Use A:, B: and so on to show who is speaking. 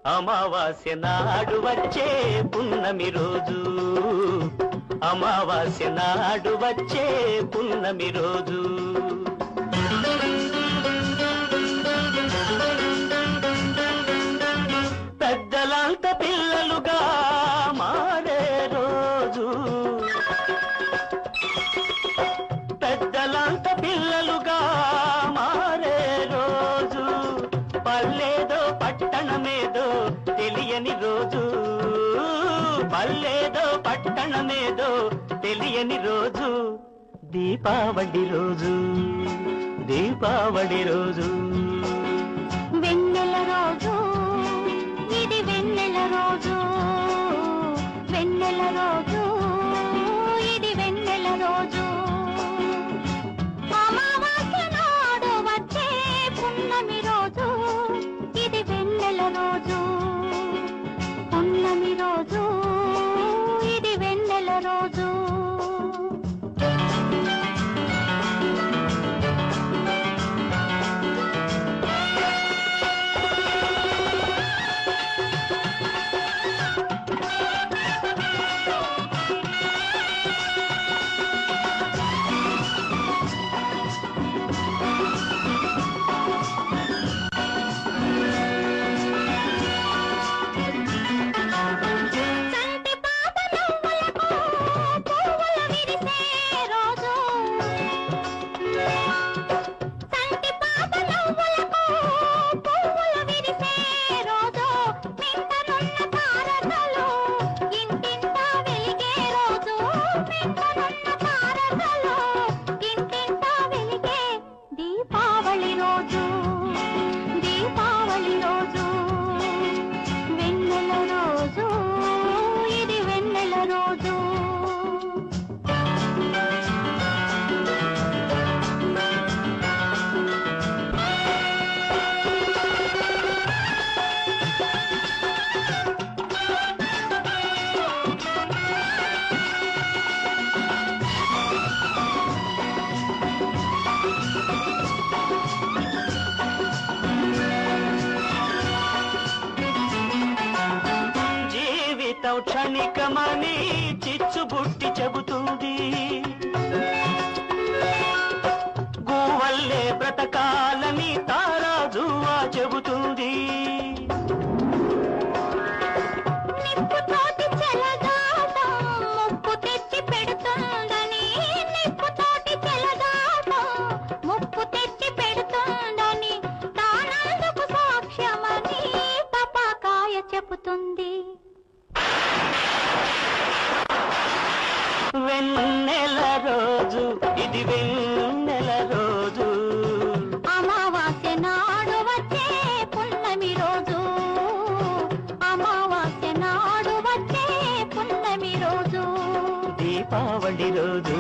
A: అమావాస్య నాడు వచ్చే పున్నమి రోజు, అమావాస్య నాడు వచ్చే పున్నమి రోజు. పెద్దలంత పిల్లలుగా మారే రోజు, పెద్దలంత పిల్లలుగా మారే రోజు, పల్లేదో పట్టణమేదో తెలియని రోజు, పల్లేదో పట్టణమేదో తెలియని రోజు, దీపావళి రోజు, దీపావళి రోజు.
B: వెన్నెల రోజు ఇది, వెన్నెల రోజు, వెన్నెల రోజు ఇది, వెన్నెల రోజు. అమావాస్య నాడు వచ్చే పున్నమి రోజు, ఇది వెన్నెల రోజు, పున్నమి రోజు ఇది, వెన్నెల రోజు.
A: క్షణికమని చిచ్చుబుట్టి చెబుతుంది, గోవల్లే బ్రతకాలని తారాజువా చెబుతుంది.
B: నిప్పుతోటి చెలగాటం ముప్పు తెచ్చి పెడుతుందని, నిప్పుతోటి చెలగాటం ముప్పు తెచ్చి పెడుతుందని, తానందుకు సాక్ష్యమని తపాకాయ చెబుతుంది.
A: వెన్నెల రోజు ఇది, వెన్నెల రోజు,
B: అమావాస్య నాడు వచ్చే పున్నమి రోజు, అమావాస్య నాడు వచ్చే పున్నమి రోజు,
A: దీపావళి రోజు.